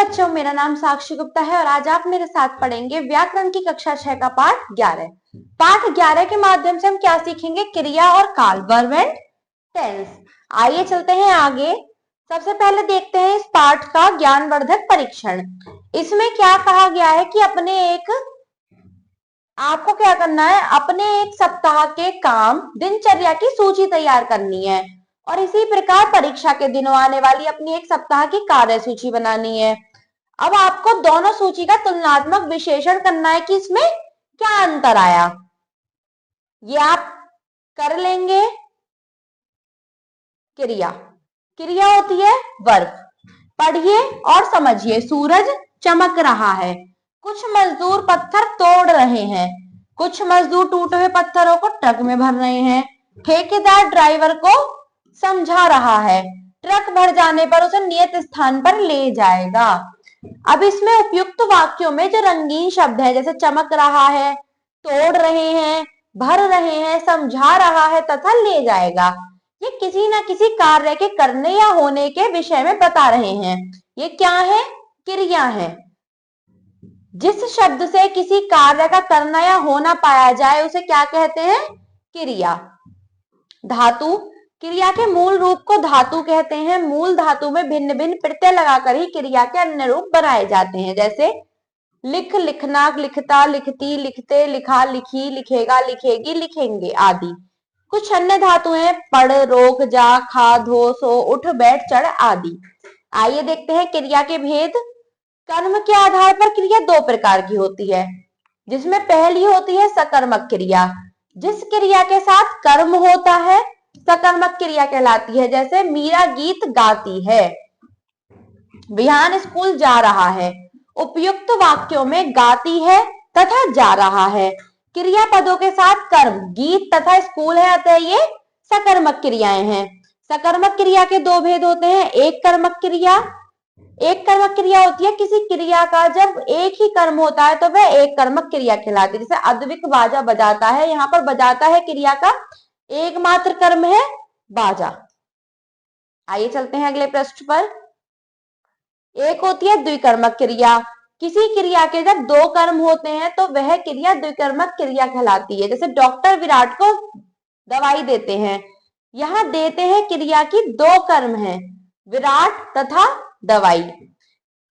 बच्चों, मेरा नाम साक्षी गुप्ता है और आज आप मेरे साथ पढ़ेंगे व्याकरण की कक्षा 6 का पाठ 11। पाठ 11 के माध्यम से हम क्या सीखेंगे? क्रिया और काल, वर्ब एंड टेंस। आइए चलते हैं आगे। सबसे पहले देखते हैं इस पाठ का ज्ञानवर्धक परीक्षण। इसमें क्या कहा गया है कि आपको क्या करना है? अपने एक सप्ताह के काम, दिनचर्या की सूची तैयार करनी है और इसी प्रकार परीक्षा के दिनों आने वाली अपनी एक सप्ताह की कार्य सूची बनानी है। अब आपको दोनों सूची का तुलनात्मक विश्लेषण करना है कि इसमें क्या अंतर आया। ये आप कर लेंगे। क्रिया, क्रिया होती है वर्ब। पढ़िए और समझिए। सूरज चमक रहा है। कुछ मजदूर पत्थर तोड़ रहे हैं। कुछ मजदूर टूटे हुए पत्थरों को ट्रक में भर रहे हैं। ठेकेदार ड्राइवर को समझा रहा है। ट्रक भर जाने पर उसे नियत स्थान पर ले जाएगा। अब इसमें उपयुक्त वाक्यों में जो रंगीन शब्द है, जैसे चमक रहा है, तोड़ रहे हैं, भर रहे हैं, समझा रहा है तथा ले जाएगा, ये किसी न किसी कार्य के करने या होने के विषय में बता रहे हैं। ये क्या है? क्रिया है। जिस शब्द से किसी कार्य का करना या होना पाया जाए उसे क्या कहते हैं? क्रिया। धातु, क्रिया के मूल रूप को धातु कहते हैं। मूल धातु में भिन्न भिन्न प्रत्यय लगाकर ही क्रिया के अन्य रूप बनाए जाते हैं, जैसे लिख, लिखना, लिखता, लिखती, लिखते, लिखा, लिखी, लिखेगा, लिखेगी, लिखेंगे आदि। कुछ अन्य धातु हैं पढ़, रोक, जा, खा, धो, सो, उठ, बैठ, चढ़ आदि। आइए देखते हैं क्रिया के भेद। कर्म के आधार पर क्रिया दो प्रकार की होती है, जिसमें पहली होती है सकर्मक क्रिया। जिस क्रिया के साथ कर्म होता है सकर्मक क्रिया कहलाती है। जैसे मीरा गीत गाती है, विहान स्कूल जा रहा है। उपयुक्त वाक्यों में गाती है तथा जा रहा है। क्रिया पदों के साथ कर्म, गीत तथा स्कूल है, अतः ये सकर्मक क्रियाएं हैं। सकर्मक क्रिया के दो भेद होते हैं। एक कर्मक क्रिया, एक कर्मक क्रिया होती है किसी क्रिया का जब एक ही कर्म होता है तो वह एक कर्मक क्रिया कहलाती है। जैसे अद्विक बाजा बजाता है, यहाँ पर बजाता है क्रिया का एकमात्र कर्म है बाजा। आइए चलते हैं अगले पृष्ठ पर। एक होती है द्विकर्मक क्रिया। किसी क्रिया के जब दो कर्म होते हैं तो वह क्रिया द्विकर्मक क्रिया कहलाती है। जैसे डॉक्टर विराट को दवाई देते हैं, यहाँ देते हैं क्रिया की दो कर्म हैं, विराट तथा दवाई।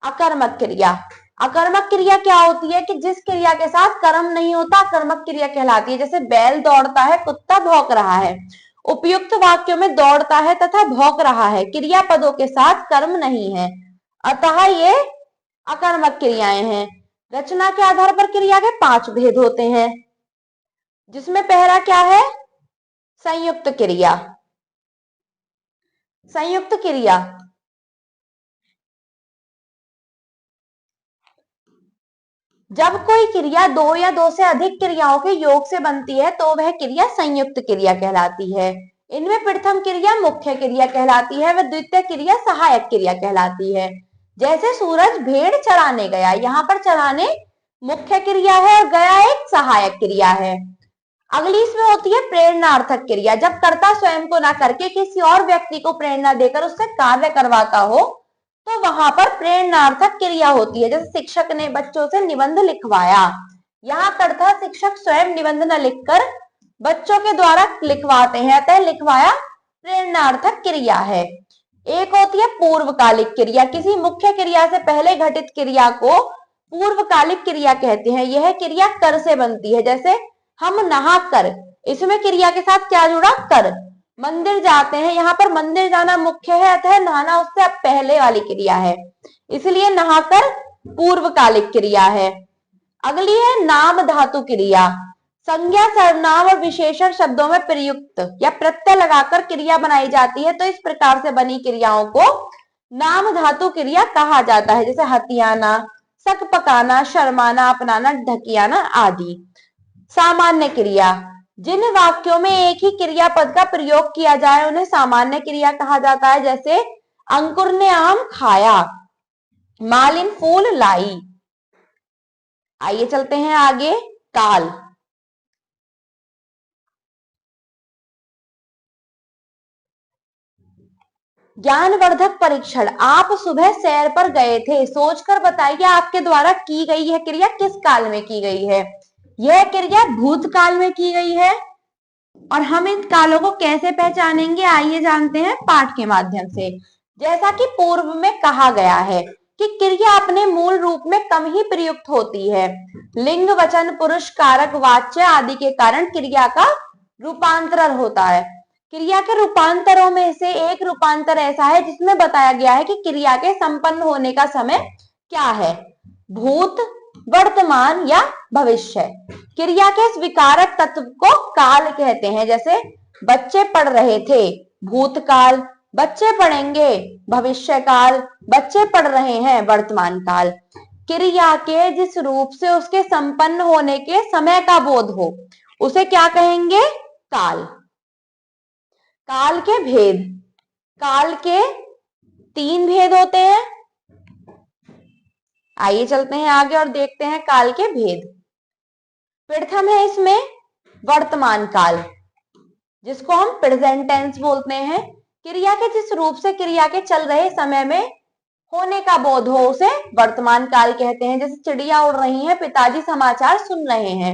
अकर्मक क्रिया, अकर्मक क्रिया क्या होती है कि जिस क्रिया के साथ कर्म नहीं होता अकर्मक क्रिया कहलाती है। जैसे बैल दौड़ता है, कुत्ता भौंक रहा है। उपयुक्त वाक्यों में दौड़ता है तथा भौंक रहा है क्रिया पदों के साथ कर्म नहीं है, अतः ये अकर्मक क्रियाएं हैं। रचना के आधार पर क्रिया के 5 भेद होते हैं, जिसमें पहला क्या है? संयुक्त क्रिया। संयुक्त क्रिया, जब कोई क्रिया दो या दो से अधिक क्रियाओं के योग से बनती है तो वह क्रिया संयुक्त क्रिया कहलाती है। इनमें प्रथम क्रिया मुख्य क्रिया कहलाती है, वह द्वितीय क्रिया सहायक क्रिया कहलाती है। जैसे सूरज भेड़ चराने गया, यहाँ पर चराने मुख्य क्रिया है और गया एक सहायक क्रिया है। अगली इसमें होती है प्रेरणार्थक क्रिया। जब कर्ता स्वयं को ना करके किसी और व्यक्ति को प्रेरणा देकर उससे कार्य करवाता हो तो वहां पर प्रेरणार्थक क्रिया होती है। जैसे शिक्षक ने बच्चों से निबंध लिखवाया, यहाँ कर्ता शिक्षक स्वयं निबंध न लिखकर बच्चों के द्वारा लिखवाते हैं, अतः लिखवाया प्रेरणार्थक क्रिया है। एक होती है पूर्वकालिक क्रिया। किसी मुख्य क्रिया से पहले घटित क्रिया को पूर्वकालिक क्रिया कहते हैं। यह क्रिया कर से बनती है। जैसे हम नहा कर, इसमें क्रिया के साथ क्या जुड़ा? कर। मंदिर जाते हैं, यहाँ पर मंदिर जाना मुख्य है, अतः नहाना उससे अब पहले वाली क्रिया है, इसलिए नहाकर पूर्वकालिक क्रिया है। अगली है नाम धातु क्रिया। संज्ञा, सर्वनाम और विशेषण शब्दों में प्रयुक्त या प्रत्यय लगाकर क्रिया बनाई जाती है, तो इस प्रकार से बनी क्रियाओं को नाम धातु क्रिया कहा जाता है। जैसे हथियाना, शक पकाना, शर्माना, अपनाना, ढकियाना आदि। सामान्य क्रिया, जिन वाक्यों में एक ही क्रिया पद का प्रयोग किया जाए उन्हें सामान्य क्रिया कहा जाता है। जैसे अंकुर ने आम खाया, मालिन फूल लाई। आइए चलते हैं आगे। काल, ज्ञानवर्धक परीक्षण, आप सुबह सैर पर गए थे, सोचकर बताइए आपके द्वारा की गई यह क्रिया किस काल में की गई है। यह क्रिया भूतकाल में की गई है। और हम इन कालों को कैसे पहचानेंगे, आइए जानते हैं पाठ के माध्यम से। जैसा कि पूर्व में कहा गया है कि क्रिया अपने मूल रूप में कम ही प्रयुक्त होती है। लिंग, वचन, पुरुष, कारक, वाच्य आदि के कारण क्रिया का रूपांतरण होता है। क्रिया के रूपांतरों में से एक रूपांतर ऐसा है जिसमें बताया गया है कि क्रिया के संपन्न होने का समय क्या है, भूत, वर्तमान या भविष्य। क्रिया के इस विकारक तत्व को काल कहते हैं। जैसे बच्चे पढ़ रहे थे, भूतकाल, बच्चे पढ़ेंगे, भविष्य काल, बच्चे पढ़ रहे हैं, वर्तमान काल। क्रिया के जिस रूप से उसके संपन्न होने के समय का बोध हो उसे क्या कहेंगे, काल। काल के भेद, काल के 3 भेद होते हैं। आइए चलते हैं आगे और देखते हैं काल के भेद। प्रथम है इसमें वर्तमान काल, जिसको हम प्रेजेंट टेंस बोलते हैं। क्रिया के जिस रूप से क्रिया के चल रहे समय में होने का बोध हो उसे वर्तमान काल कहते हैं। जैसे चिड़िया उड़ रही हैं, पिताजी समाचार सुन रहे हैं।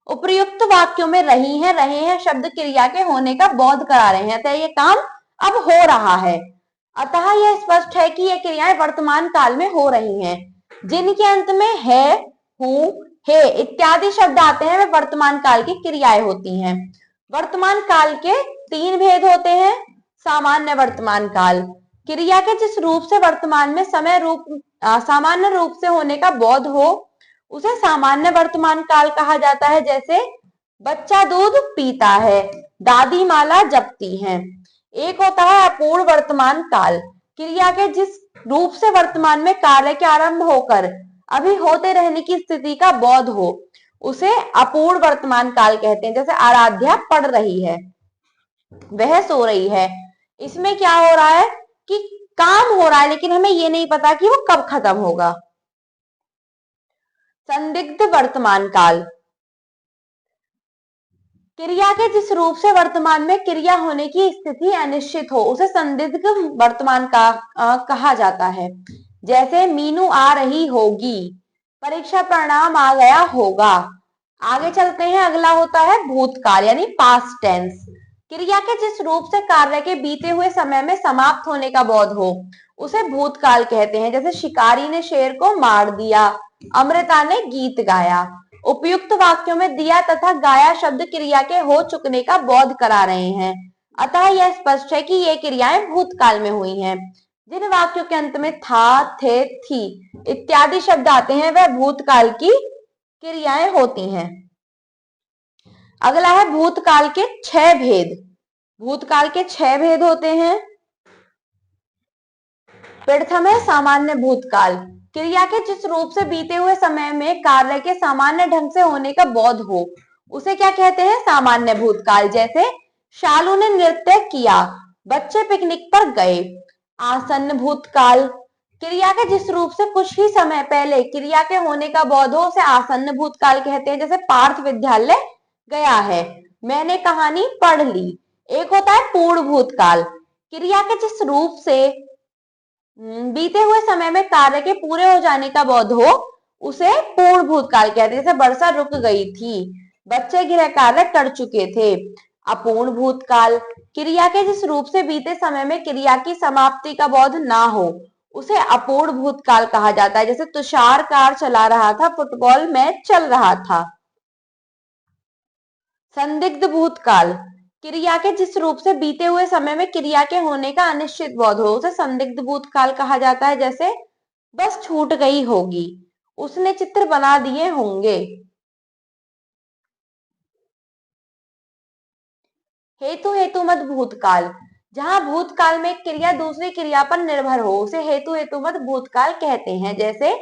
उपर्युक्त वाक्यों में रही हैं शब्द क्रिया के होने का बोध करा रहे हैं, अतः ये काम अब हो रहा है। अतः यह स्पष्ट है कि ये क्रियाएं वर्तमान काल में हो रही हैं। जिनके अंत में है, हूं, हे इत्यादि शब्द आते हैं वे वर्तमान काल की क्रियाएं होती हैं। वर्तमान काल के 3 भेद होते हैं। सामान्य वर्तमान काल, क्रिया के जिस रूप से वर्तमान में सामान्य रूप से होने का बोध हो उसे सामान्य वर्तमान काल कहा जाता है। जैसे बच्चा दूध पीता है, दादी माला जपती हैं। एक होता है अपूर्ण वर्तमान काल, क्रिया के जिस रूप से वर्तमान में कार्य के आरंभ होकर अभी होते रहने की स्थिति का बोध हो उसे अपूर्ण वर्तमान काल कहते हैं। जैसे आराध्या पढ़ रही है, वह सो रही है। इसमें क्या हो रहा है कि काम हो रहा है लेकिन हमें ये नहीं पता कि वो कब खत्म होगा। संदिग्ध वर्तमान काल, क्रिया के जिस रूप से वर्तमान में क्रिया होने की स्थिति अनिश्चित हो उसे संदिग्ध वर्तमान का कहा जाता है। जैसे मीनू आ रही होगी, परीक्षा परिणाम आ गया होगा। आगे चलते हैं, अगला होता है भूतकाल यानी पास्ट टेंस। क्रिया के जिस रूप से कार्य के बीते हुए समय में समाप्त होने का बोध हो उसे भूतकाल कहते हैं। जैसे शिकारी ने शेर को मार दिया, अमृता ने गीत गाया। उपयुक्त वाक्यों में दिया तथा गाया शब्द क्रिया के हो चुकने का बोध करा रहे हैं, अतः यह स्पष्ट है कि ये क्रियाएं भूतकाल में हुई हैं। जिन वाक्यों के अंत में था, थे, थी इत्यादि शब्द आते हैं वह भूतकाल की क्रियाएं होती हैं। अगला है भूतकाल के 6 भेद। भूतकाल के 6 भेद होते हैं। प्रथम है सामान्य भूतकाल, क्रिया के जिस रूप से बीते हुए समय में कार्य के सामान्य ढंग से होने का बोध हो उसे क्या कहते हैं, सामान्य भूतकाल। जैसे शालू ने नृत्य किया, बच्चे पिकनिक पर गए। आसन्न भूतकाल, क्रिया के जिस रूप से कुछ ही समय पहले क्रिया के होने का बोध हो उसे आसन्न भूतकाल कहते हैं। जैसे पार्थ विद्यालय गया है, मैंने कहानी पढ़ ली। एक होता है पूर्ण भूतकाल, क्रिया के जिस रूप से बीते हुए समय में कार्य के पूरे हो जाने का बोध हो उसे पूर्ण भूतकाल कहते हैं। जैसे वर्षा रुक गई थी, बच्चे गृह कार्य कर चुके थे। अपूर्ण भूतकाल, क्रिया के जिस रूप से बीते समय में क्रिया की समाप्ति का बोध ना हो उसे अपूर्ण भूतकाल कहा जाता है। जैसे तुषार कार चला रहा था, फुटबॉल मैच चल रहा था। संदिग्ध भूतकाल, क्रिया के जिस रूप से बीते हुए समय में क्रिया के होने का अनिश्चित बोध हो उसे संदिग्ध भूतकाल कहा जाता है। जैसे बस छूट गई होगी, उसने चित्र बना दिए होंगे। हेतु हेतुमत भूतकाल, जहां भूतकाल में क्रिया दूसरी क्रिया पर निर्भर हो उसे हेतु हेतुमत भूतकाल कहते हैं। जैसे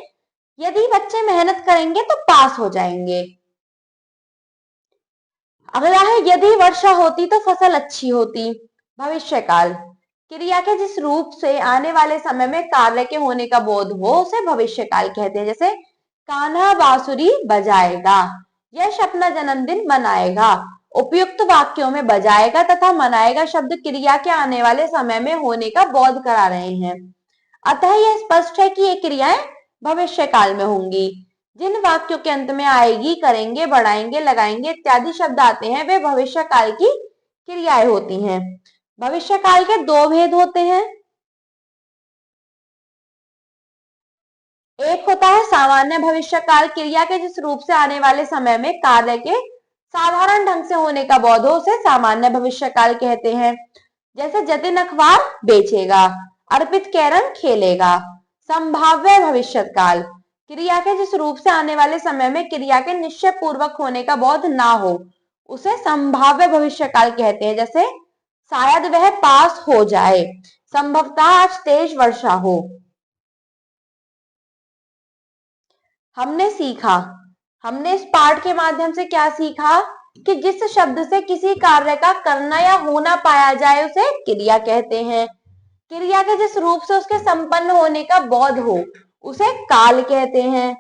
यदि बच्चे मेहनत करेंगे तो पास हो जाएंगे। अगला है यदि वर्षा होती तो फसल अच्छी होती, भविष्यकाल, क्रिया के जिस रूप से आने वाले समय में कार्य के होने का बोध हो उसे भविष्यकाल कहते हैं। जैसे कान्हा बांसुरी बजाएगा, यश अपना जन्मदिन मनाएगा। उपयुक्त वाक्यों में बजाएगा तथा मनाएगा शब्द क्रिया के आने वाले समय में होने का बोध करा रहे हैं। अतः यह स्पष्ट है कि ये क्रियाएं भविष्य काल में होंगी। जिन वाक्यों के अंत में आएगी, करेंगे, बढ़ाएंगे, लगाएंगे इत्यादि शब्द आते हैं वे भविष्य काल की क्रियाएं होती हैं। भविष्य काल के दो भेद होते हैं। एक होता है सामान्य भविष्य काल, क्रिया के जिस रूप से आने वाले समय में कार्य के साधारण ढंग से होने का बोध हो उसे सामान्य भविष्य काल कहते हैं। जैसे जतिन अखबार बेचेगा, अर्पित कैरम खेलेगा। संभाव्य भविष्य काल, क्रिया के जिस रूप से आने वाले समय में क्रिया के निश्चय पूर्वक होने का बोध ना हो उसे संभाव्य भविष्य काल कहते हैं। जैसे शायद वह पास हो जाए, संभवतः आज तेज वर्षा हो। हमने इस पाठ के माध्यम से क्या सीखा कि जिस शब्द से किसी कार्य का करना या होना पाया जाए उसे क्रिया कहते हैं। क्रिया के जिस रूप से उसके संपन्न होने का बोध हो उसे काल कहते हैं।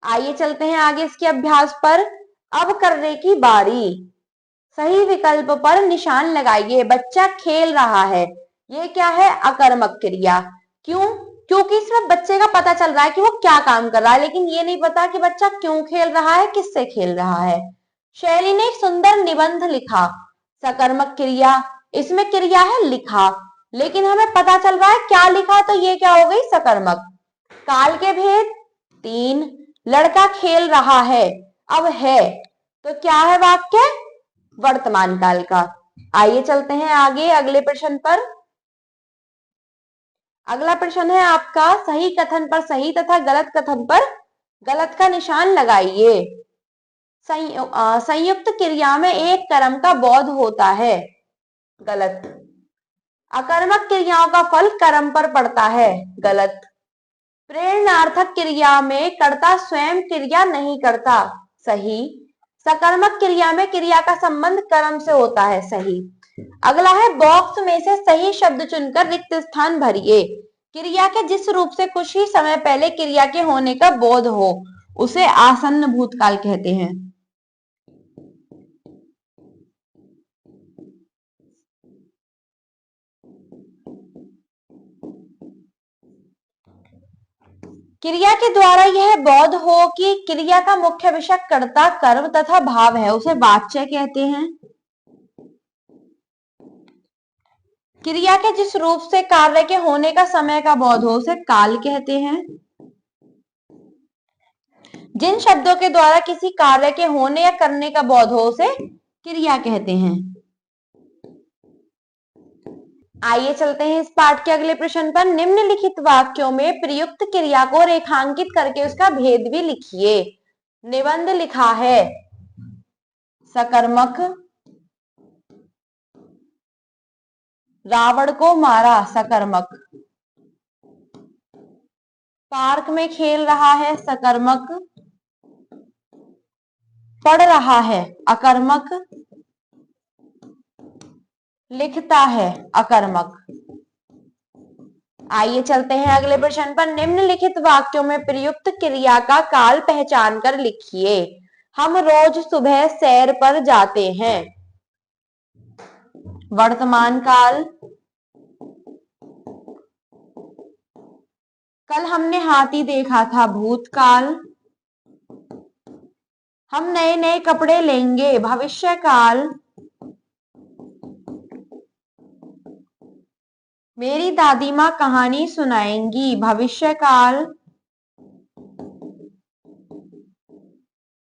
आइए चलते हैं आगे इसके अभ्यास पर। अब करने की बारी। सही विकल्प पर निशान लगाइए। बच्चा खेल रहा है, ये क्या है? अकर्मक क्रिया। क्यों? क्योंकि इसमें बच्चे का पता चल रहा है कि वो क्या काम कर रहा है, लेकिन ये नहीं पता कि बच्चा क्यों खेल रहा है, किससे खेल रहा है। शैली ने एक सुंदर निबंध लिखा, सकर्मक क्रिया। इसमें क्रिया है लिखा, लेकिन हमें पता चल रहा है क्या लिखा, तो ये क्या हो गई? सकर्मक। काल के भेद 3। लड़का खेल रहा है, अब है तो क्या है वाक्य? वर्तमान काल का। आइए चलते हैं आगे अगले प्रश्न पर। अगला प्रश्न है आपका, सही कथन पर सही तथा गलत कथन पर गलत का निशान लगाइए। संयुक्त क्रिया में एक कर्म का बोध होता है, गलत। अकर्मक क्रियाओं का फल कर्म पर पड़ता है, गलत। प्रेरणार्थक क्रिया में कर्ता स्वयं क्रिया नहीं करता, सही। सकर्मक क्रिया में क्रिया का संबंध कर्म से होता है, सही। अगला है, बॉक्स में से सही शब्द चुनकर रिक्त स्थान भरिए। क्रिया के जिस रूप से कुछ ही समय पहले क्रिया के होने का बोध हो उसे आसन्न भूतकाल कहते हैं। क्रिया के द्वारा यह बोध हो कि क्रिया का मुख्य विषय कर्ता, कर्म तथा भाव है उसे वाच्य कहते हैं। क्रिया के जिस रूप से कार्य के होने का समय का बोध हो उसे काल कहते हैं। जिन शब्दों के द्वारा किसी कार्य के होने या करने का बोध हो उसे क्रिया कहते हैं। आइए चलते हैं इस पाठ के अगले प्रश्न पर। निम्नलिखित वाक्यों में प्रयुक्त क्रिया को रेखांकित करके उसका भेद भी लिखिए। निबंध लिखा है, सकर्मक। रावण को मारा, सकर्मक। पार्क में खेल रहा है, सकर्मक। पढ़ रहा है, अकर्मक। लिखता है, अकर्मक। आइए चलते हैं अगले प्रश्न पर। निम्नलिखित वाक्यों में प्रयुक्त क्रिया का काल पहचान कर लिखिए। हम रोज सुबह सैर पर जाते हैं, वर्तमान काल। कल हमने हाथी देखा था, भूतकाल। हम नए नए कपड़े लेंगे, भविष्य काल। मेरी दादी माँ कहानी सुनाएंगी, भविष्य काल।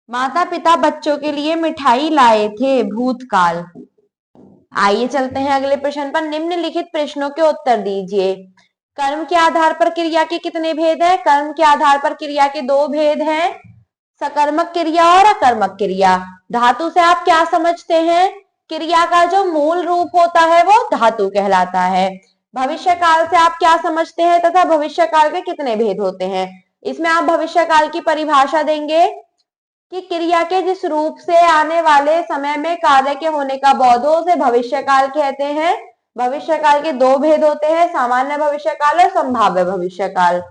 माता पिता बच्चों के लिए मिठाई लाए थे, भूतकाल। आइए चलते हैं अगले प्रश्न पर। निम्नलिखित प्रश्नों के उत्तर दीजिए। कर्म के आधार पर क्रिया के कितने भेद हैं? कर्म के आधार पर क्रिया के 2 भेद हैं, सकर्मक क्रिया और अकर्मक क्रिया। धातु से आप क्या समझते हैं? क्रिया का जो मूल रूप होता है वो धातु कहलाता है। भविष्य काल से आप क्या समझते हैं तथा भविष्य काल के कितने भेद होते हैं? इसमें आप भविष्य काल की परिभाषा देंगे कि क्रिया के जिस रूप से आने वाले समय में कार्य के होने का बोध हो उसे भविष्य काल कहते हैं। भविष्य काल के 2 भेद होते हैं, सामान्य भविष्य काल और संभाव्य भविष्य काल।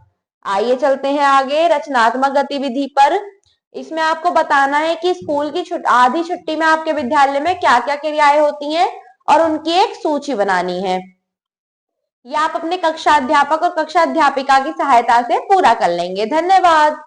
आइए चलते हैं आगे रचनात्मक गतिविधि पर। इसमें आपको बताना है कि स्कूल की आधी छुट्टी में आपके विद्यालय में क्या क्या क्रियाएं होती हैं और उनकी एक सूची बनानी है। ये आप अपने कक्षा अध्यापक और कक्षा अध्यापिका की सहायता से पूरा कर लेंगे। धन्यवाद।